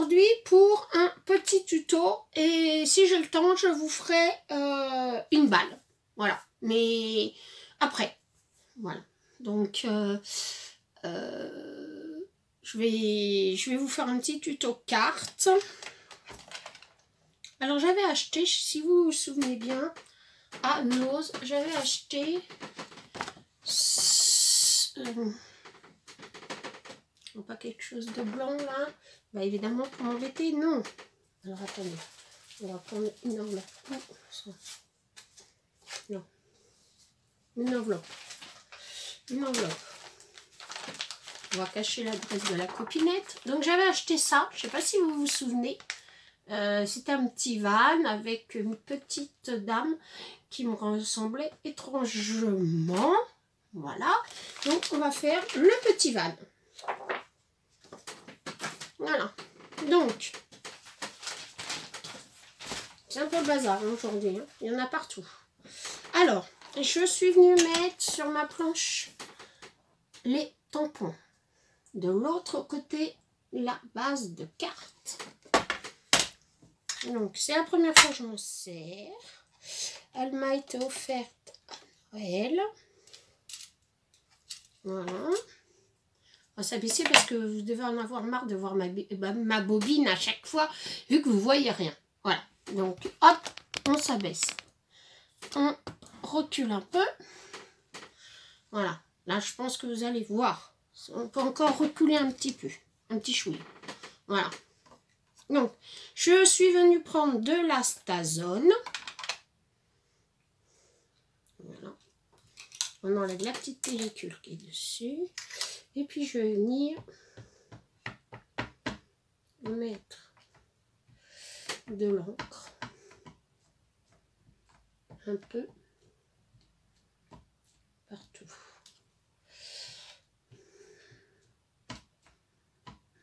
aujourd'hui pour un petit tuto et si j'ai le temps je vous ferai une balle, voilà, mais après, voilà, donc je vais vous faire un petit tuto carte. Alors j'avais acheté, si vous vous souvenez bien, à Nose, j'avais acheté pas quelque chose de blanc là, bah évidemment pour m'embêter, non. Alors attendez, on va prendre une enveloppe. Non, une enveloppe. Une enveloppe. On va cacher l'adresse de la copinette. Donc j'avais acheté ça, je sais pas si vous vous souvenez. C'était un petit van avec une petite dame qui me ressemblait étrangement. Voilà, donc on va faire le petit van. Voilà, donc c'est un peu le bazar aujourd'hui, hein. Il y en a partout. Alors, je suis venue mettre sur ma planche les tampons. De l'autre côté, la base de carte. Donc, c'est la première fois que je m'en sers. Elle m'a été offerte à Noël. Voilà. On va s'abaisser parce que vous devez en avoir marre de voir ma bobine à chaque fois, vu que vous voyez rien. Voilà. Donc, hop, on s'abaisse. On recule un peu. Voilà. Là, je pense que vous allez voir. On peut encore reculer un petit peu. Un petit chouille. Voilà. Donc, je suis venue prendre de la Stazone. Voilà. On enlève la petite pellicule qui est dessus. Et puis, je vais venir mettre de l'encre. Un peu partout.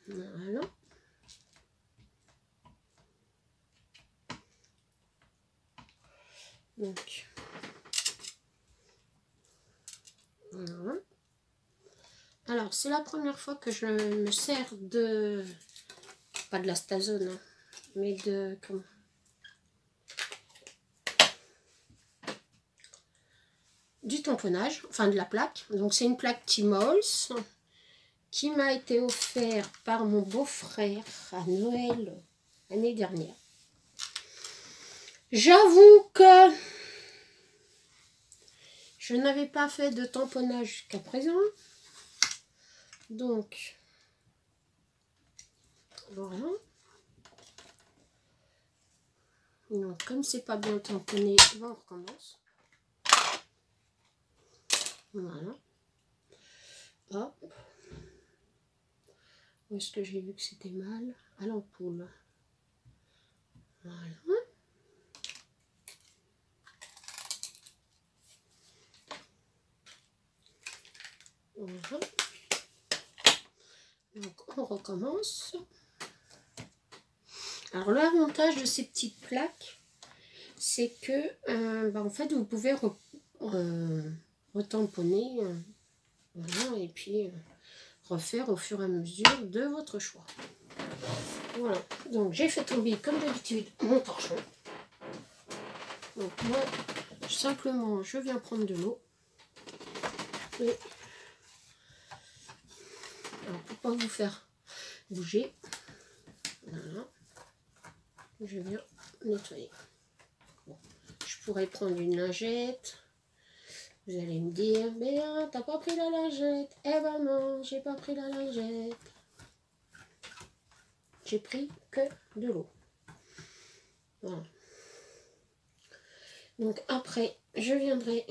Voilà. Donc, voilà. Alors, c'est la première fois que je me sers de, pas de la Stazone, hein, mais de, comment, du tamponnage, enfin de la plaque. Donc, c'est une plaque Timols qui m'a été offerte par mon beau-frère à Noël l'année dernière. J'avoue que je n'avais pas fait de tamponnage jusqu'à présent. Donc, voilà. Donc, comme c'est pas bien tamponné, on recommence. Voilà. Hop. Où est-ce que j'ai vu que c'était mal? À l'ampoule. Voilà. Voilà. Donc, on recommence. Alors, l'avantage de ces petites plaques, c'est que, en fait, vous pouvez retamponner, voilà, et puis refaire au fur et à mesure de votre choix. Voilà, donc j'ai fait tomber comme d'habitude mon torchon. Donc moi, simplement, je viens prendre de l'eau. Et alors, pour pas vous faire bouger, voilà, je viens nettoyer. Bon, je pourrais prendre une lingette. Vous allez me dire, mais t'as pas pris la lingette? Eh ben non, j'ai pas pris la lingette. J'ai pris que de l'eau. Voilà. Donc après, je viendrai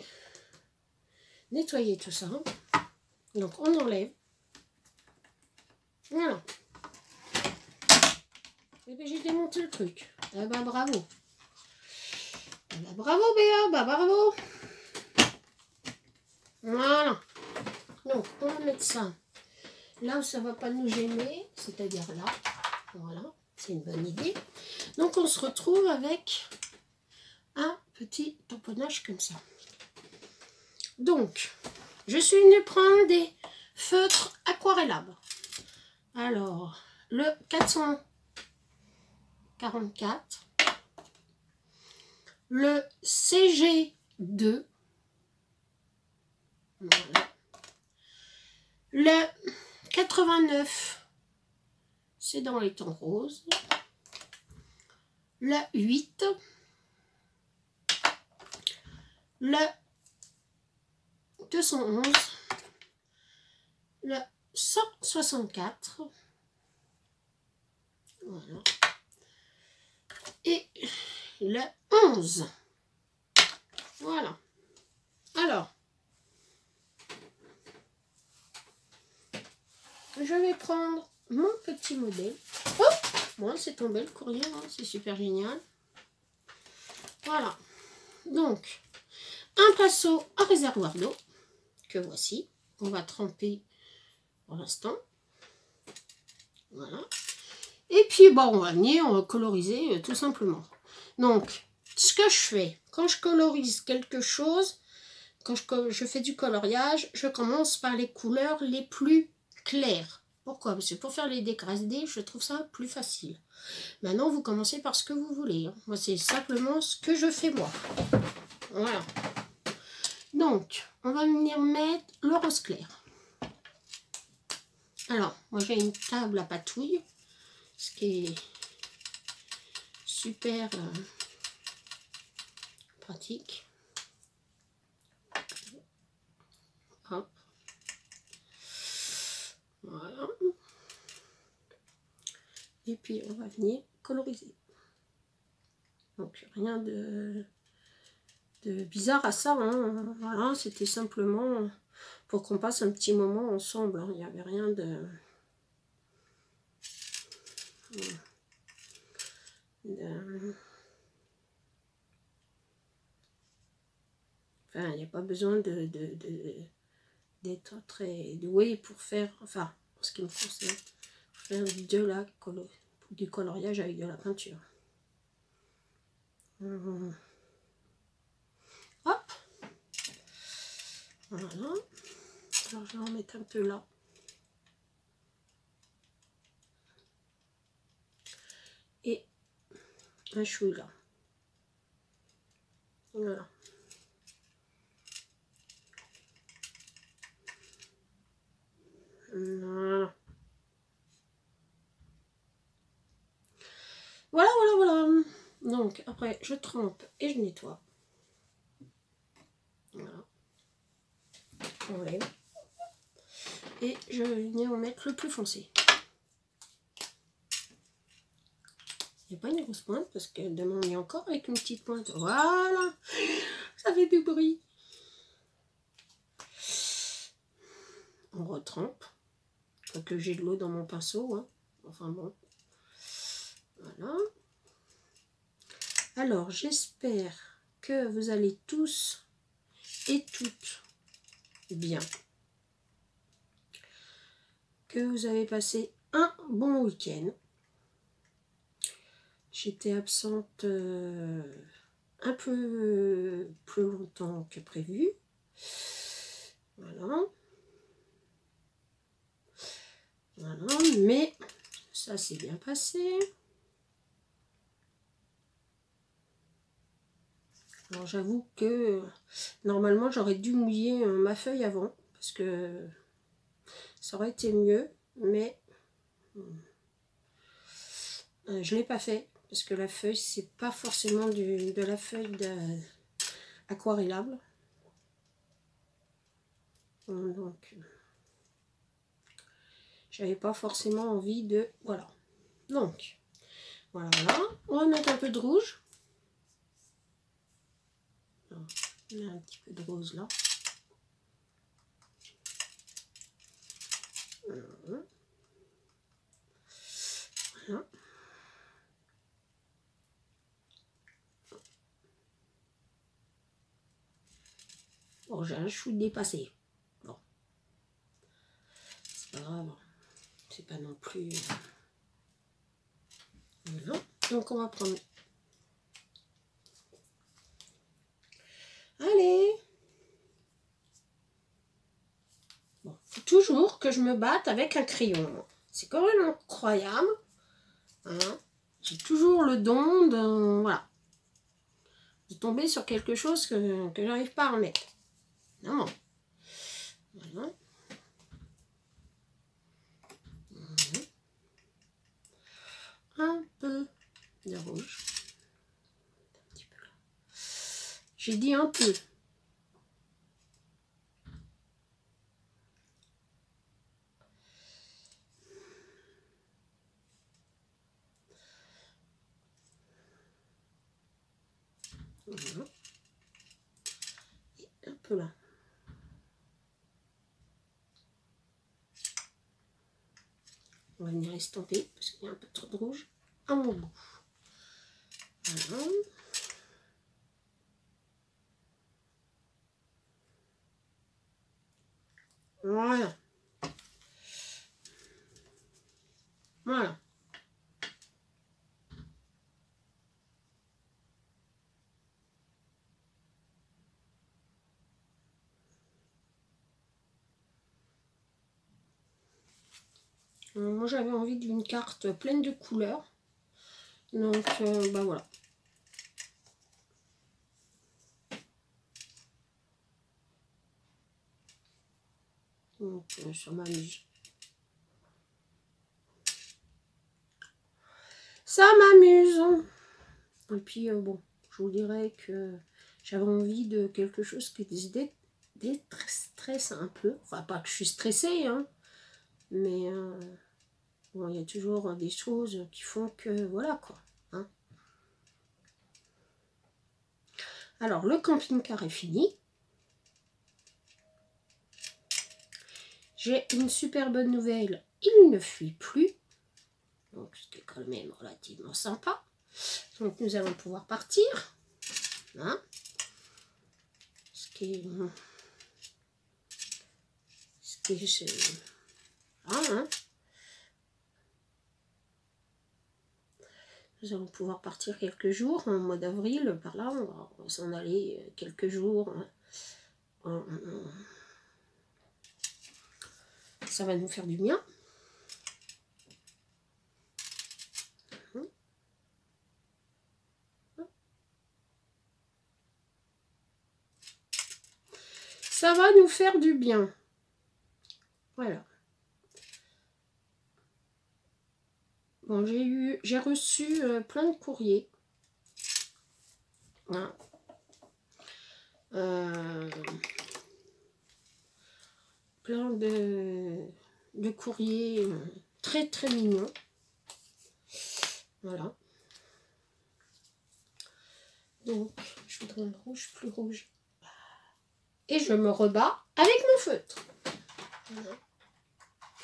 nettoyer tout ça. Donc on enlève. Voilà. Et bien j'ai démonté le truc. Eh ben bravo. Eh ben bravo Béa, bah bravo. Voilà. Donc on va mettre ça là où ça va pas nous gêner, c'est-à-dire là. Voilà, c'est une bonne idée. Donc on se retrouve avec un petit tamponnage comme ça. Donc, je suis venue prendre des feutres aquarellables. Alors, le 400 44. Le CG2. Voilà. Le 89, c'est dans les tons roses. Le 8. Le 211. Le 164. Voilà. Et le 11. Voilà. Alors, je vais prendre mon petit modèle. Oh, bon, c'est tombé le courrier, hein, c'est super génial. Voilà. Donc, un pinceau à réservoir d'eau, que voici. On va tremper pour l'instant. Voilà. Et puis, bon, on va venir coloriser tout simplement. Donc, ce que je fais, quand je colorise quelque chose, quand je fais du coloriage, je commence par les couleurs les plus claires. Pourquoi? Parce que pour faire les dégradés, je trouve ça plus facile. Maintenant, vous commencez par ce que vous voulez. Hein. Moi, c'est simplement ce que je fais moi. Voilà. Donc, on va venir mettre le rose clair. Alors, moi, j'ai une table à patouille, ce qui est super pratique. Hop. Voilà. Et puis, on va venir coloriser. Donc, rien de bizarre à ça. Hein. Voilà, c'était simplement pour qu'on passe un petit moment ensemble. Hein. Il n'y avait rien de... Enfin, il n'y a pas besoin d'être très doué pour faire... Enfin, en ce qui me concerne, faire du coloriage avec de la peinture. Hop. Voilà. Alors, je vais en mettre un peu là. Et un chou là. Voilà. Voilà. Voilà, voilà, voilà. Donc, après, je trempe et je nettoie. Voilà. On lève. Et je vais venir en mettre le plus foncé. Il n'y a pas une grosse pointe parce que demain on est encore avec une petite pointe. Voilà. Ça fait du bruit. On retrempe. Que j'ai de l'eau dans mon pinceau. Hein. Enfin bon. Voilà. Alors, j'espère que vous allez tous et toutes bien. Que vous avez passé un bon week-end. J'étais absente un peu plus longtemps que prévu. Voilà. Voilà, mais ça s'est bien passé. Alors j'avoue que normalement j'aurais dû mouiller ma feuille avant parce que ça aurait été mieux, mais je ne l'ai pas fait parce que la feuille c'est pas forcément de la feuille aquarellable. Donc j'avais pas forcément envie de... Voilà. Donc voilà, on va mettre un peu de rouge. On a un petit peu de rose là. Voilà. Bon, j'ai un chou dépassé. Bon. C'est pas grave. C'est pas non plus... Voilà. Donc on va prendre... Allez. Bon, faut toujours que je me batte avec un crayon. C'est quand même incroyable. Hein. J'ai toujours le don de, voilà, de tomber sur quelque chose que j'arrive pas à remettre. Non. Voilà. Un peu de rouge. Un petit peu là. J'ai dit un peu. Voilà. Et un peu là. On va venir estomper parce qu'il y a un peu trop de rouge à mon goût. Voilà. Voilà. Voilà. Moi j'avais envie d'une carte pleine de couleurs. Donc bah voilà. Donc ça m'amuse. Ça m'amuse. Et puis bon, je vous dirais que j'avais envie de quelque chose qui déstresse un peu. Enfin pas que je suis stressée, hein. Mais bon, il y a toujours des choses qui font que voilà quoi. Hein. Alors le camping-car est fini. J'ai une super bonne nouvelle, il ne fuit plus. Donc ce qui est quand même relativement sympa. Donc nous allons pouvoir partir. Hein. Ce qui est hein. Nous allons pouvoir partir quelques jours en mois d'avril, par là, on va s'en aller quelques jours. Ça va nous faire du bien. Ça va nous faire du bien. Voilà. Bon, j'ai reçu plein de courriers. Hein. Plein de courriers très très mignons. Voilà. Donc, je voudrais un rouge plus rouge. Et je me rebats avec mon feutre. Voilà.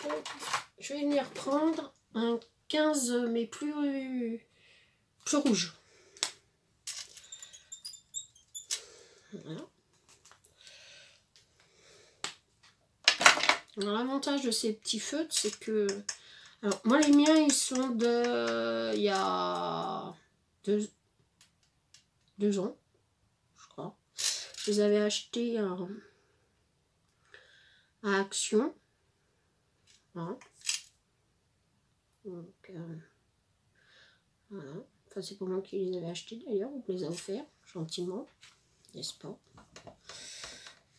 Donc, je vais venir prendre un 15 mais plus rouge. Voilà. L'avantage de ces petits feutres, c'est que... Alors, moi, les miens, ils sont de... Il y a 2 ans, je crois. Je les avais achetés à Action. Voilà. Donc, voilà. Enfin, c'est pour moi qui les avais achetés d'ailleurs. On me les a offerts gentiment, n'est-ce pas?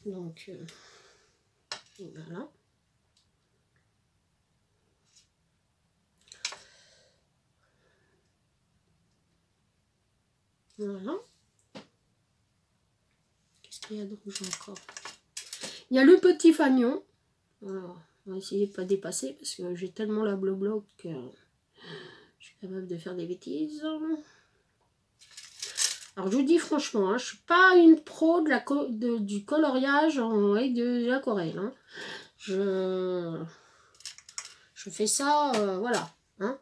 Donc, voilà. Voilà. Qu'est-ce qu'il y a de rouge encore? Il y a le petit fanion. Alors, on va essayer de ne pas dépasser parce que j'ai tellement la bloc que je suis capable de faire des bêtises. Alors je vous dis franchement, hein, je ne suis pas une pro du coloriage avec de l'aquarelle. Hein. Je fais ça, voilà. Hein.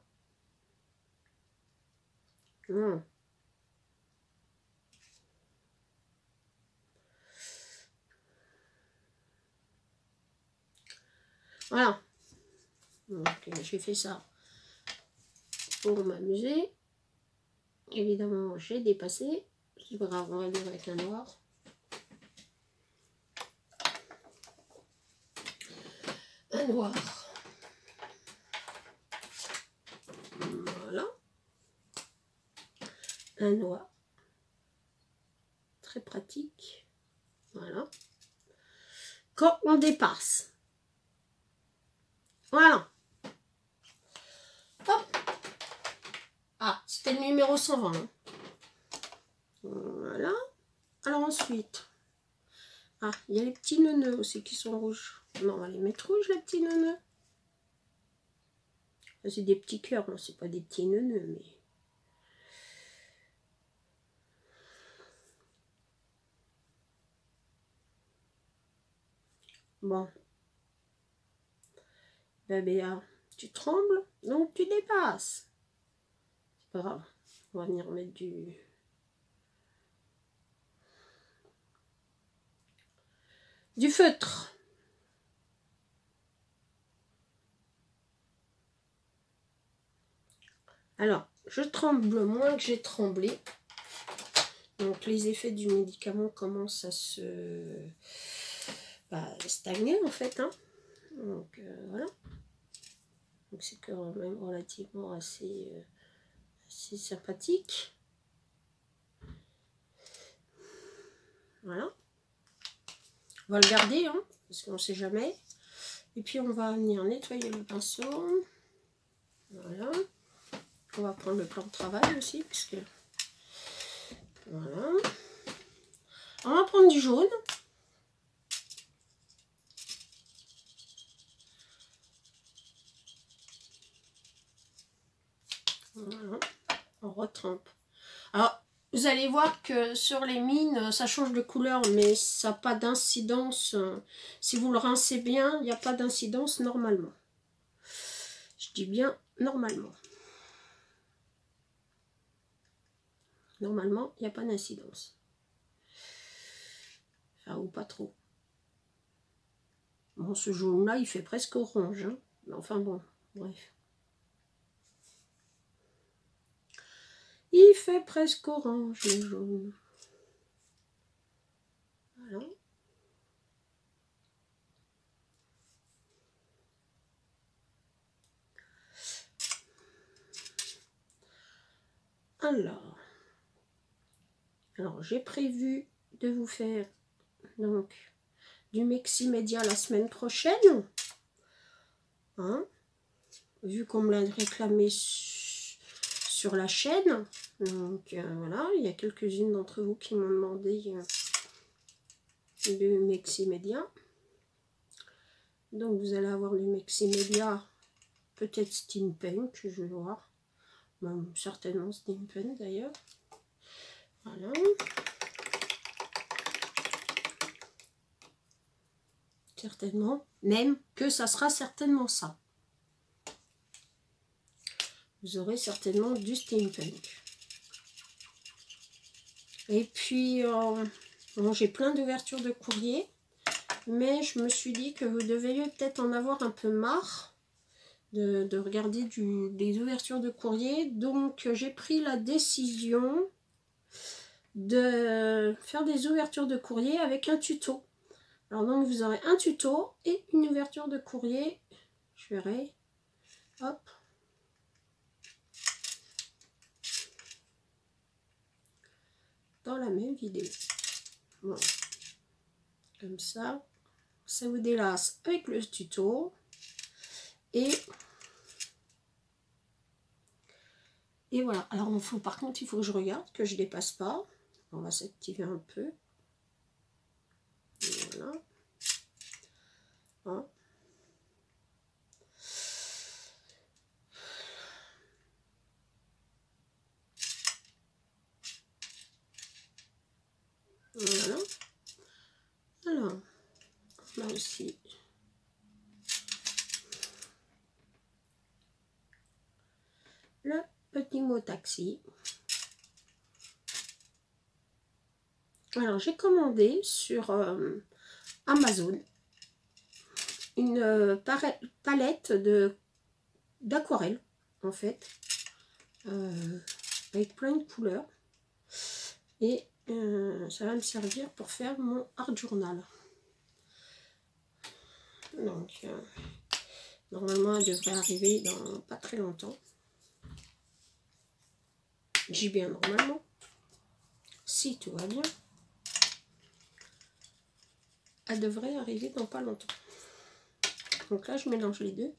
Voilà. Donc j'ai fait ça pour m'amuser. Évidemment, j'ai dépassé. C'est pas grave, on va lire avec un noir. Un noir. Voilà. la noix. Très pratique. Voilà. Quand on dépasse. Voilà. Hop. Ah, c'était le numéro 120. Hein. Voilà. Alors ensuite. Ah, il y a les petits neuneux aussi qui sont rouges. Non, on va les mettre rouges, les petits neuneux. C'est des petits cœurs, non, c'est pas des petits neuneux, mais... Bon. Béa, tu trembles, donc tu dépasses. C'est pas grave. On va venir mettre du feutre. Alors, je tremble moins que j'ai tremblé. Donc, les effets du médicament commencent à se stagner, en fait. Hein. Donc, voilà. Donc, c'est quand même relativement assez sympathique. Voilà. On va le garder, hein, parce qu'on ne sait jamais. Et puis, on va venir nettoyer le pinceau. Voilà. On va prendre le plan de travail aussi, puisque... Voilà. On va prendre du jaune. Voilà. On retrempe. Alors, vous allez voir que sur les mines, ça change de couleur, mais ça n'a pas d'incidence. Si vous le rincez bien, il n'y a pas d'incidence normalement. Je dis bien normalement. Normalement, il n'y a pas d'incidence. Enfin, ou pas trop. Bon, ce jaune-là, il fait presque orange. Hein. Mais enfin bon, bref. Il fait presque orange, le jaune. Voilà. Alors j'ai prévu de vous faire donc du Meximédia la semaine prochaine. Hein, vu qu'on me l'a réclamé sur la chaîne. Donc voilà, il y a quelques-unes d'entre vous qui m'ont demandé du Meximédia. Donc vous allez avoir le Meximédia, peut-être steampunk, je vais voir. Même certainement steampunk d'ailleurs. Voilà. Certainement, même que ça sera certainement ça. Vous aurez certainement du steampunk. Et puis, bon, j'ai plein d'ouvertures de courrier, mais je me suis dit que vous deviez peut-être en avoir un peu marre de regarder des ouvertures de courrier. Donc, j'ai pris la décision de faire des ouvertures de courrier avec un tuto. Alors, donc, vous aurez un tuto et une ouverture de courrier. Je verrai. Hop. Dans la même vidéo. Voilà. Comme ça, ça vous délace avec le tuto. Et voilà. Alors, par contre, il faut que je regarde, que je ne dépasse pas. On va s'activer un peu. Voilà. Hein. Voilà. Alors, là aussi. Le petit mot taxi. Alors, j'ai commandé sur Amazon une palette d'aquarelle, en fait, avec plein de couleurs. Et ça va me servir pour faire mon art journal. Donc, normalement, elle devrait arriver dans pas très longtemps. J'ai bien normalement, si tout va bien, elle devrait arriver dans pas longtemps. Donc là, je mélange les deux.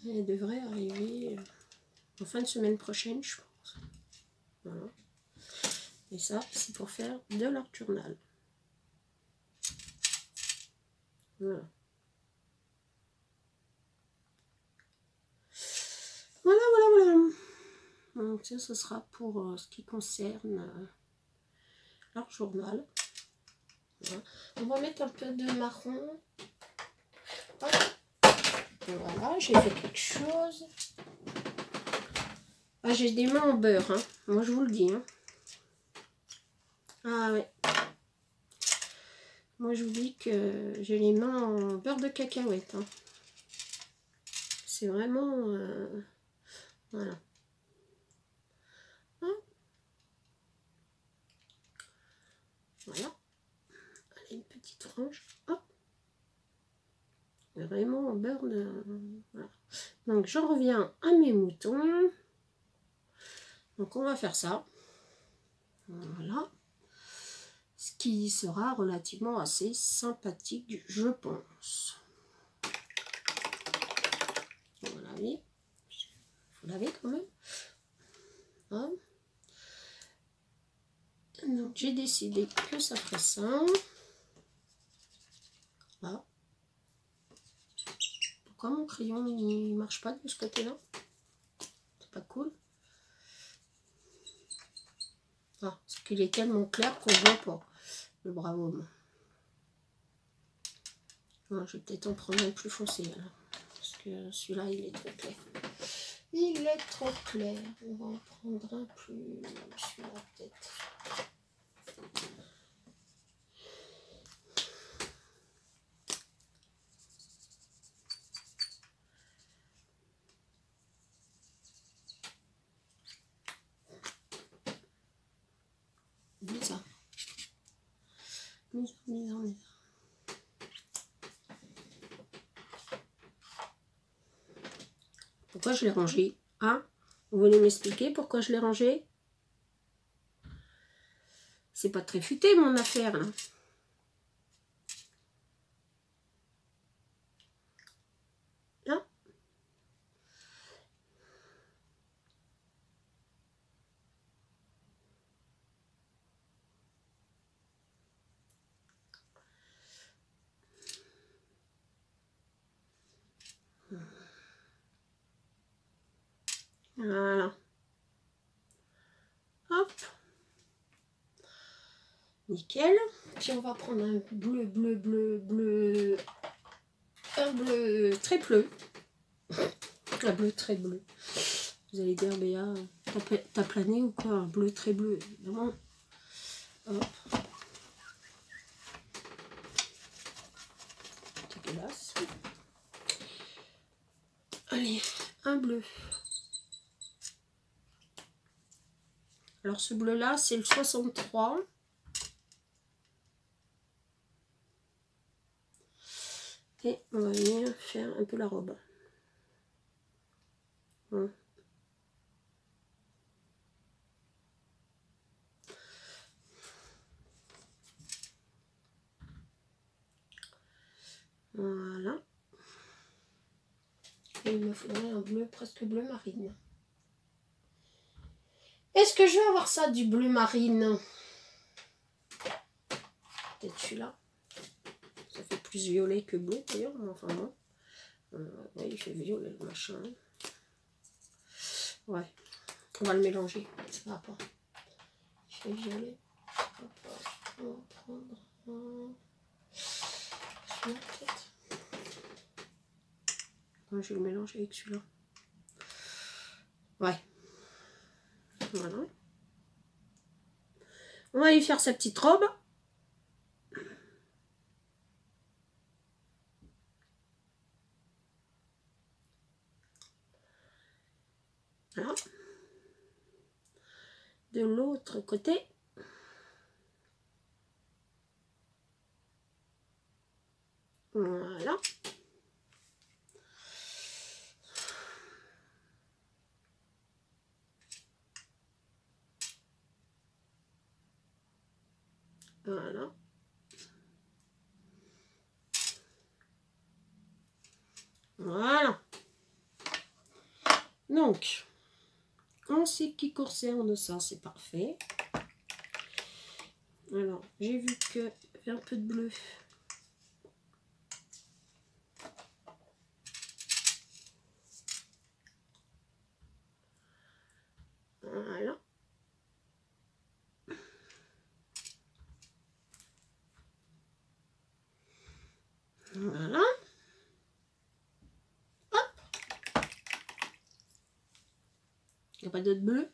Elle devrait arriver en fin de semaine prochaine, je pense. Voilà. Et ça, c'est pour faire de l'art journal. Voilà. Voilà, voilà, voilà. Donc ça, ce sera pour ce qui concerne l'art journal. Voilà. On va mettre un peu de marron. Voilà, j'ai fait quelque chose. Ah, j'ai des mains en beurre, hein. Moi je vous le dis. Hein. Ah ouais. Moi je vous dis que j'ai les mains en beurre de cacahuète. Hein. C'est vraiment... voilà. Hein, voilà. Allez, une petite frange. Hop. Vraiment en beurre de... Voilà. Donc j'en reviens à mes moutons. Donc on va faire ça. Voilà. Ce qui sera relativement assez sympathique, je pense. On va laver. Il faut laver quand même. Hein. Donc j'ai décidé que ça ferait ça. Là. Pourquoi mon crayon il marche pas de ce côté-là? C'est pas cool. Ah, c'est qu'il est tellement clair qu'on voit pas le bravo. Ah, je vais peut-être en prendre un plus foncé alors, parce que celui-là il est trop clair. Il est trop clair. On va en prendre un plus celui-là peut-être. Bizarre. Bizarre. Pourquoi je l'ai rangé? Hein? Vous voulez m'expliquer pourquoi je l'ai rangé? C'est pas très futé mon affaire là. Hein? Voilà. Hop. Nickel. Puis on va prendre un bleu. Un bleu très bleu. Un bleu très bleu. Vous allez dire, Béa, t'as plané ou quoi? Un bleu très bleu, évidemment. Hop. Dégueulasse. Allez, un bleu. Alors ce bleu là, c'est le 63. Et on va venir faire un peu la robe. Voilà. Et il me faudrait un bleu, presque bleu marine. Est-ce que je vais avoir ça du bleu marine? Peut-être celui-là. Ça fait plus violet que bleu d'ailleurs, mais enfin bon. Oui, il fait violet le machin. Ouais. On va le mélanger. Ça va pas. Il fait violet. On va prendre celui-là peut-être. Je vais le mélanger avec celui-là. Ouais. Voilà. On va lui faire sa petite robe. Voilà. De l'autre côté. Voilà. Voilà. Voilà. Donc, on sait qui concerne ça, c'est parfait. Alors, j'ai vu que y a un peu de bleu. Voilà. Voilà. Hop. Il n'y a pas d'autre bleu?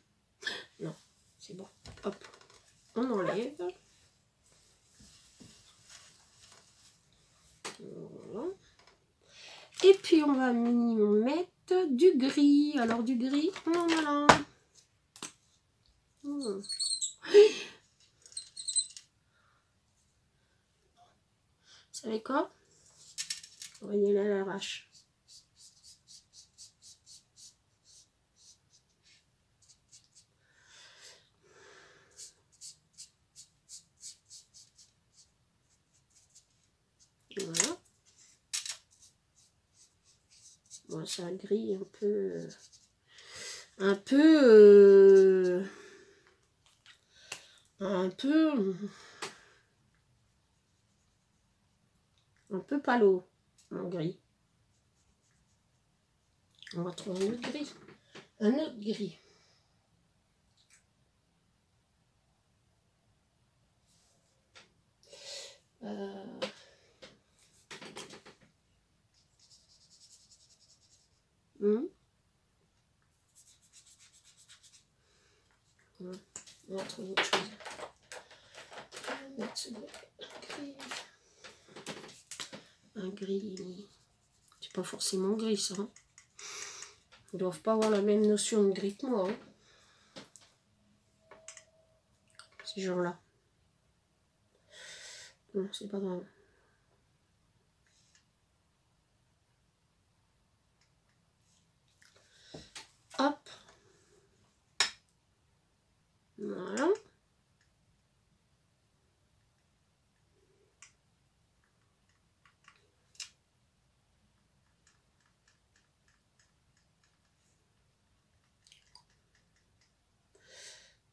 Non, c'est bon. Hop. On enlève. Voilà. Et puis on va mettre du gris. Alors du gris, voilà. Vous savez quoi? On va y aller à l'arrache. Voilà. Bon, c'est un gris un peu un peu palo, en gris. On va trouver un autre gris. Un autre gris. On va trouver autre chose. On va mettre ce gris. Un gris. C'est pas forcément gris, ça. Hein. Ils ne doivent pas avoir la même notion de gris que moi. Hein. Ces gens-là. Non, c'est pas grave. Hop. Voilà.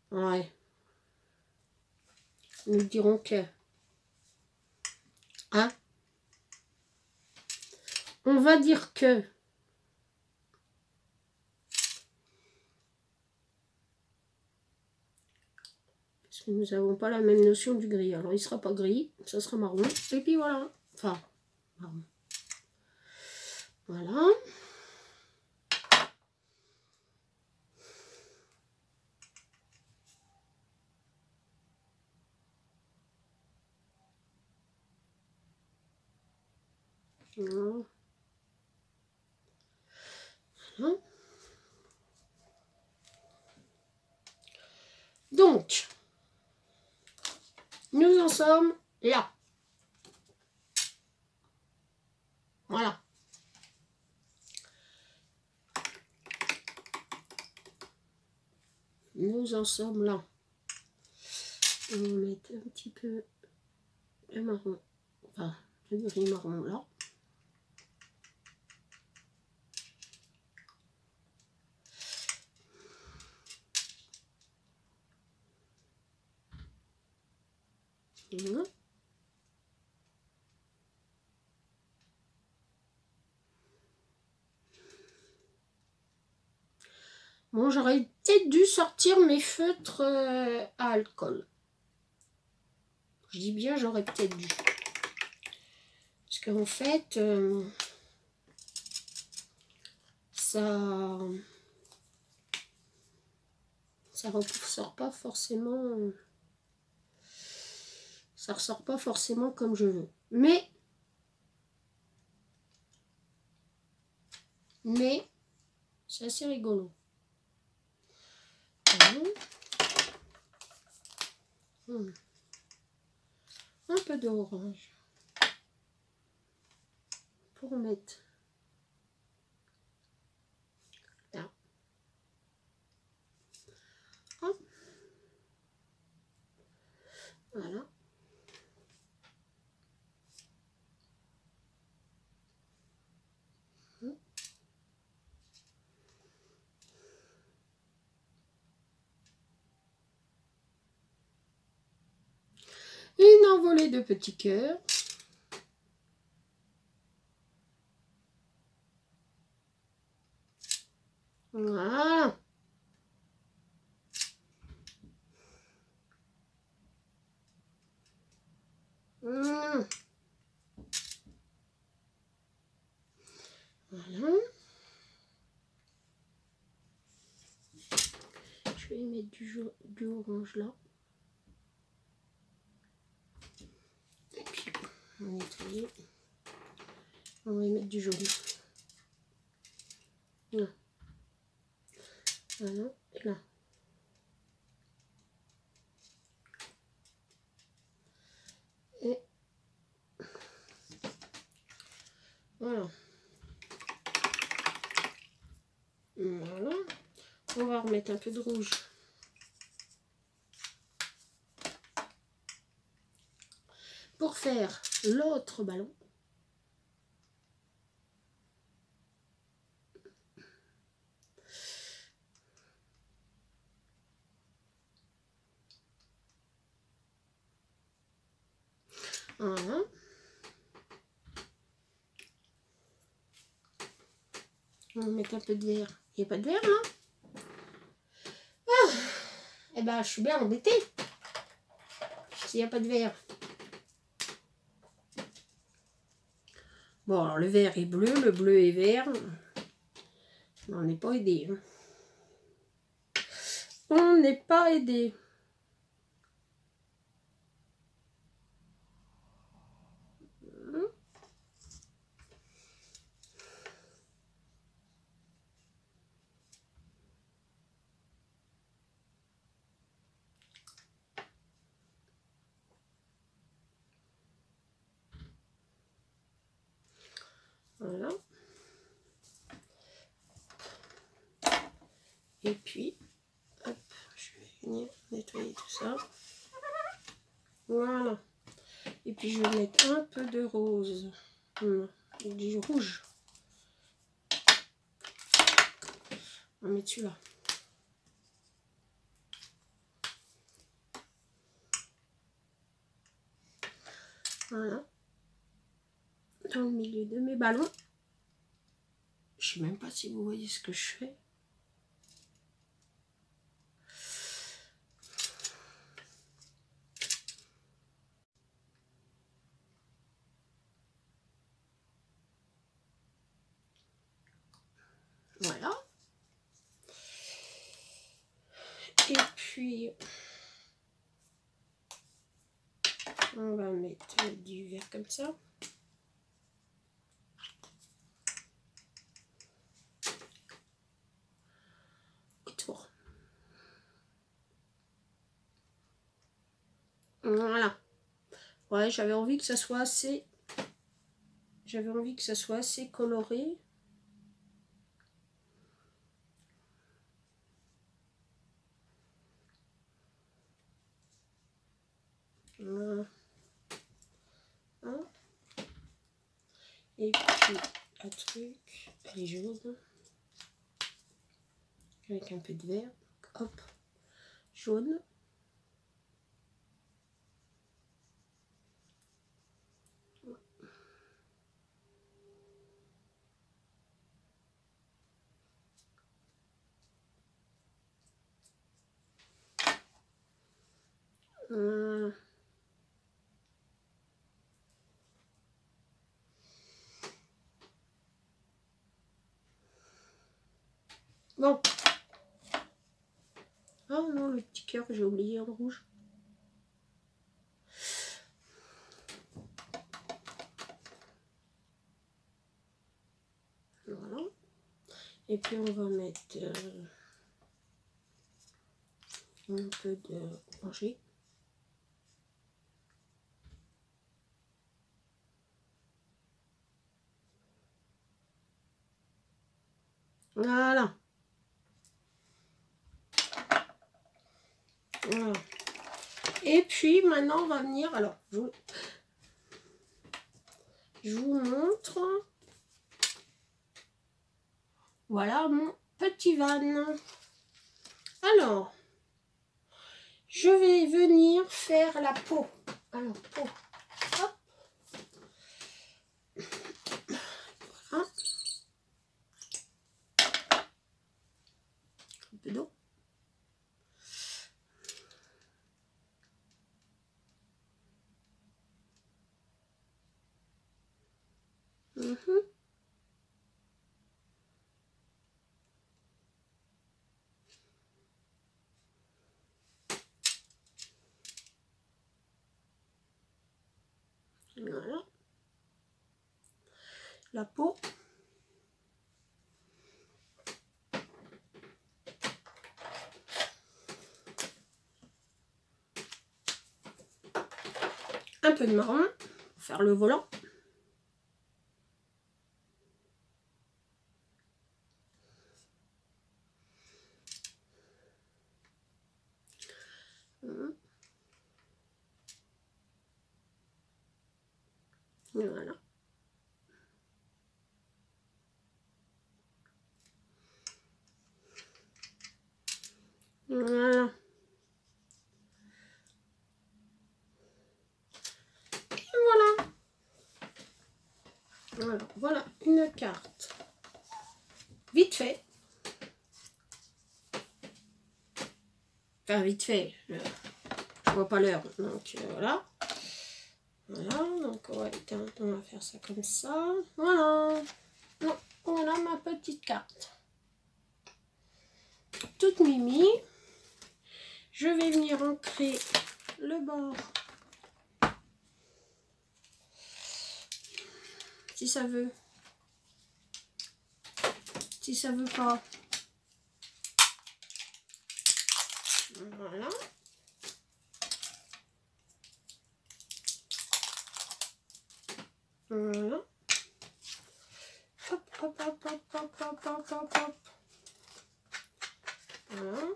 Ouais. Nous dirons que... Hein? On va dire que... Parce que nous n'avons pas la même notion du gris. Alors, il ne sera pas gris, ça sera marron. Et puis voilà. Enfin, marron. Voilà. Voilà. Voilà. Donc, nous en sommes là. Voilà. Nous en sommes là. On va mettre un petit peu de marron. Enfin, le gris marron là. Voilà. Bon, j'aurais peut-être dû sortir mes feutres à alcool. Je dis bien, j'aurais peut-être dû. Parce qu'en fait, ça ressort pas forcément. Ça ressort pas forcément comme je veux. Mais c'est assez rigolo. Un peu d'orange pour mettre là. Hop. Voilà. fais 2 petits cœurs. Voilà. Voilà. Je vais mettre du orange là. Et puis, on va nettoyer. On va y mettre du jaune. Là. Voilà. Et là. Et voilà. Voilà. On va remettre un peu de rouge. Pour faire l'autre ballon. Voilà. On va mettre un peu de vert. Il n'y a pas de vert là? Ah, eh ben, je suis bien embêtée. S'il n'y a pas de vert. Bon, alors le vert est bleu, le bleu est vert. On n'est pas aidé. On n'est pas aidé. Voilà. Et puis, hop, je vais venir nettoyer tout ça. Voilà. Et puis, je vais mettre un peu de rose. Du rouge. On va mettre celui-là. Voilà. Dans le milieu de mes ballons. Je sais même pas si vous voyez ce que je fais. Voilà. Et puis, on va mettre du vert comme ça. Autour. Voilà. Ouais, j'avais envie que ça soit assez... J'avais envie que ça soit assez coloré. Voilà. Et puis, un truc, elle est jaune. Avec un peu de vert. Hop, jaune. Bon. Ah non, le petit cœur, j'ai oublié en rouge. Voilà. Et puis on va mettre un peu de orangé. Voilà. Voilà. Et puis maintenant on va venir, alors je vous montre. Voilà mon petit van. Alors, je vais venir faire la peau. Alors, peau. la peau. Un peu de marron pour faire le volant. Voilà. Voilà. Et voilà. Alors, voilà une carte. Vite fait. Enfin, vite fait. Je vois pas l'heure. Donc, voilà. Voilà. Donc, on va faire ça comme ça. Voilà. Donc, voilà ma petite carte. Toute mimi. Je vais venir ancrer le bord. Si ça veut. Si ça veut pas. Voilà. Voilà. Hop, hop, hop, hop, hop, hop, hop, hop, hop. Voilà.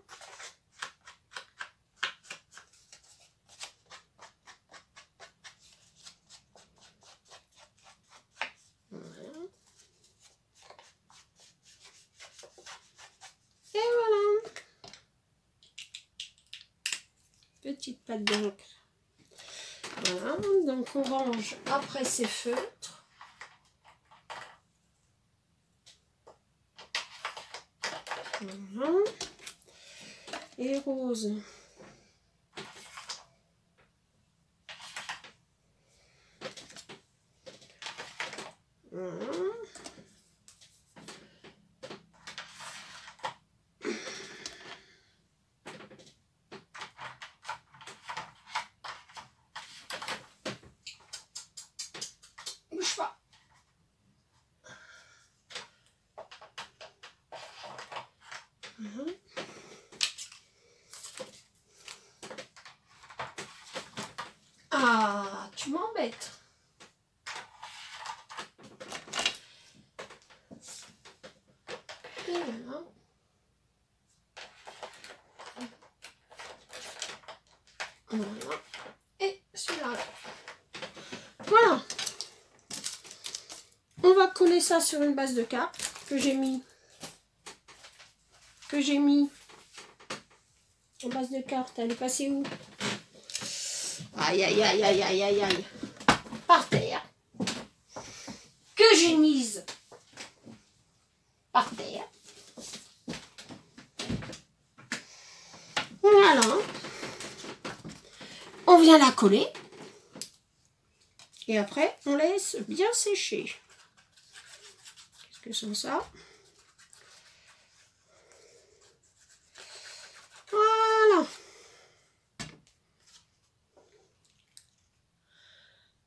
Voilà. Et voilà. Petite pâte d'encre. Voilà. Donc on range après ces feutres. Voilà. Et rose. Voilà. Bouge pas. Voilà. Ah, tu m'embêtes. Et voilà. Voilà. Et celui-là. Voilà. On va coller ça sur une base de carte que j'ai mis. En base de carte. Elle est passée où? Aïe, aïe, aïe, aïe, aïe, aïe, aïe. Par terre. Que j'ai mise par terre. Voilà. On vient la coller. Et après, on laisse bien sécher. Qu'est-ce que c'est ça? Voilà.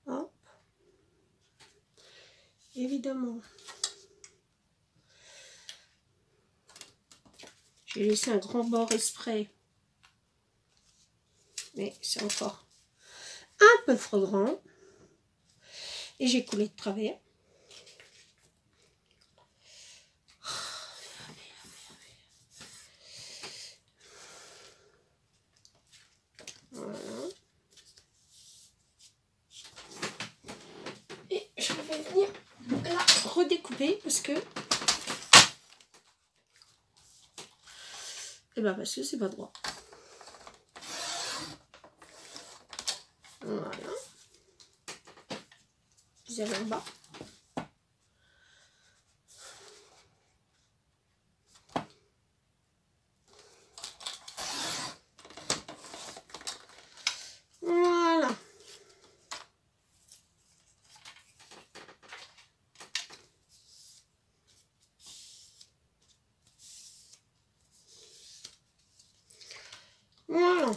Hop. Évidemment. J'ai laissé un grand bord exprès. Mais c'est encore un peu trop grand. Et j'ai coulé de travers. Voilà. Et je vais venir la redécouper parce que... Et ben parce que c'est pas droit. Voilà. Vous avez en bas. Voilà. Voilà.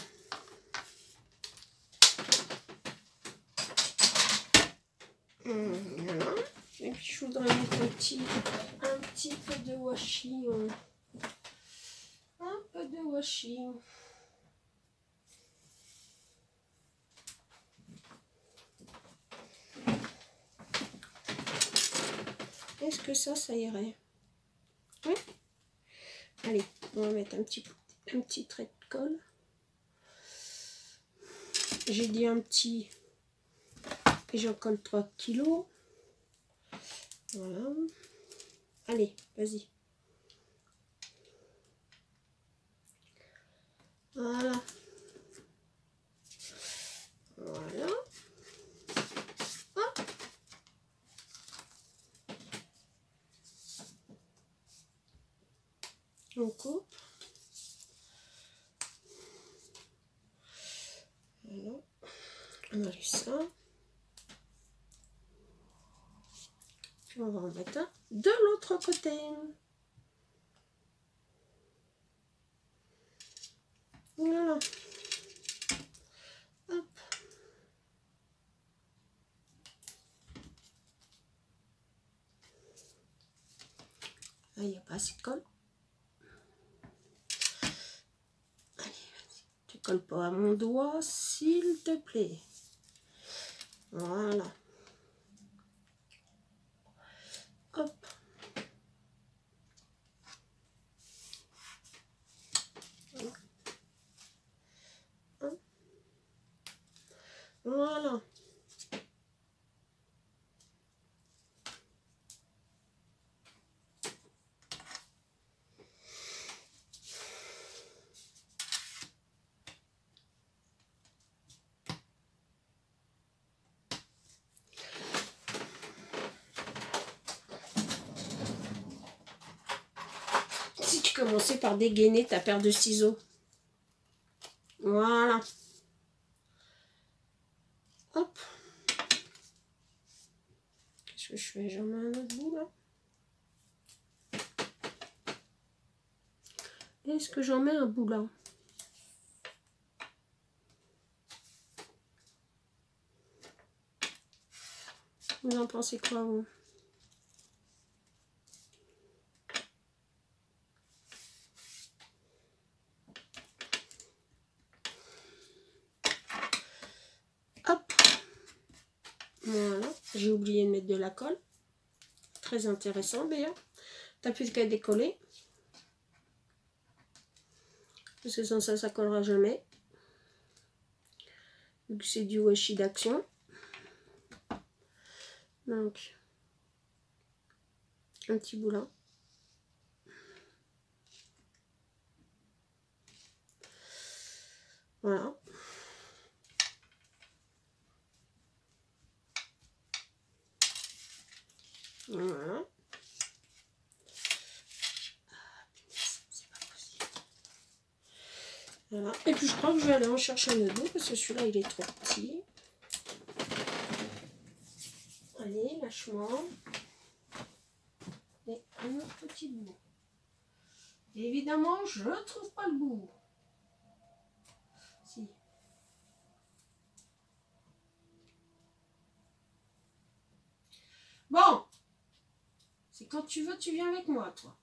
Voilà. petit peu de washi. Un peu de washi. Est-ce que ça irait? Oui. Allez, on va mettre un petit trait de colle. J'ai dit un petit, et j'en colle 3 kilos. Voilà. Allez, vas-y. Voilà. Voilà. Hop. On coupe. Voilà. On enlève ça. Puis on va en mettre un de l'autre côté. Voilà. Hop. Là, il n'y a pas assez de colle. Allez, vas-y. Tu colles pas à mon doigt, s'il te plaît. Voilà. Hop. Voilà. Si tu commençais par dégainer ta paire de ciseaux. Voilà. Hop. Qu'est-ce que je fais? J'en mets un autre bout là. Est-ce que j'en mets un bout là? Vous en pensez quoi, vous? Hop. Voilà. J'ai oublié de mettre de la colle. Très intéressant, Béa. T'as plus qu'à décoller. Parce que sans ça, ça collera jamais. Vu que c'est du washi d'action. Donc, un petit bout là. Voilà. Voilà. C'est pas possible. Voilà. Et puis je crois que je vais aller en chercher un autre bout parce que celui-là il est trop petit. Allez, lâche-moi. Et un autre petit bout. Et évidemment, je ne trouve pas le bout. Si. Bon. C'est quand tu veux, tu viens avec moi, toi.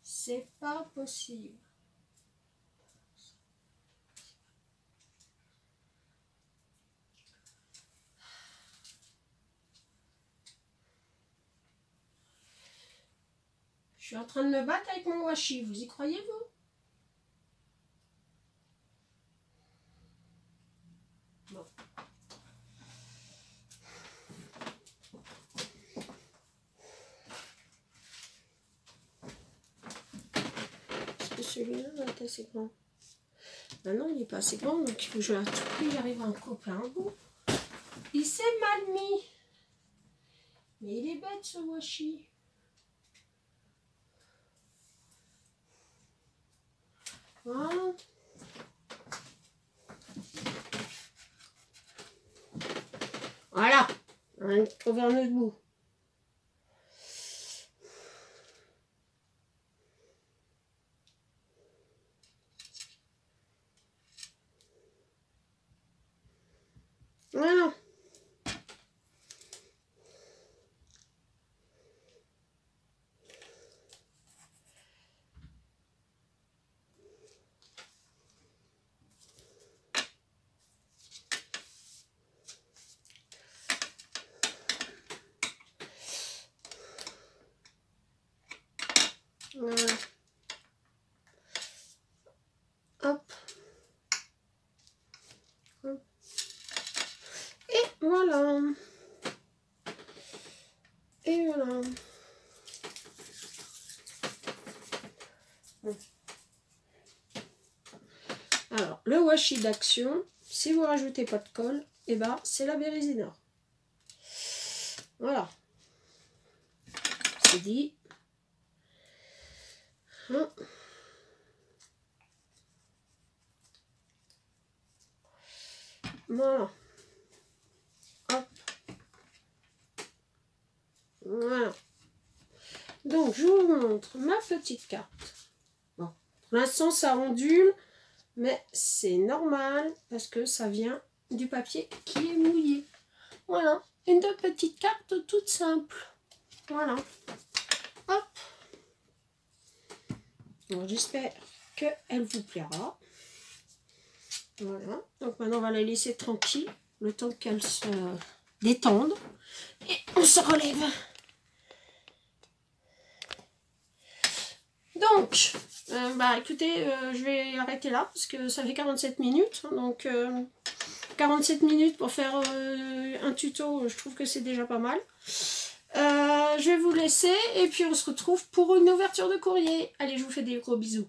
C'est pas possible. Je suis en train de me battre avec mon washi. Vous y croyez, vous? Bon. Est-ce que celui-là va être assez grand? Ben non, il n'est pas assez grand, donc il faut que je à tout prix j'arrive à en couper un bout. Il s'est mal mis. Mais il est bête, ce washi. Voilà. Voilà. On va trouver un autre bout. Voilà. Voilà. Hop. Hop. Et voilà. Et voilà. Alors, le washi d'action, si vous rajoutez pas de colle, et ben c'est la Bérésina. Voilà. C'est dit. Hein. Voilà. Hop. Voilà. Donc, je vous montre ma petite carte. Bon, pour l'instant, ça ondule, mais c'est normal parce que ça vient du papier qui est mouillé. Voilà, une petite carte toute simple. Voilà. Hop. J'espère qu'elle vous plaira. Voilà. Donc maintenant, on va la laisser tranquille, le temps qu'elle se détende. Et on se relève. Donc, écoutez, je vais arrêter là parce que ça fait 47 minutes. Donc, 47 minutes pour faire un tuto, je trouve que c'est déjà pas mal. Je vais vous laisser et puis on se retrouve pour une ouverture de courrier. Allez, je vous fais des gros bisous.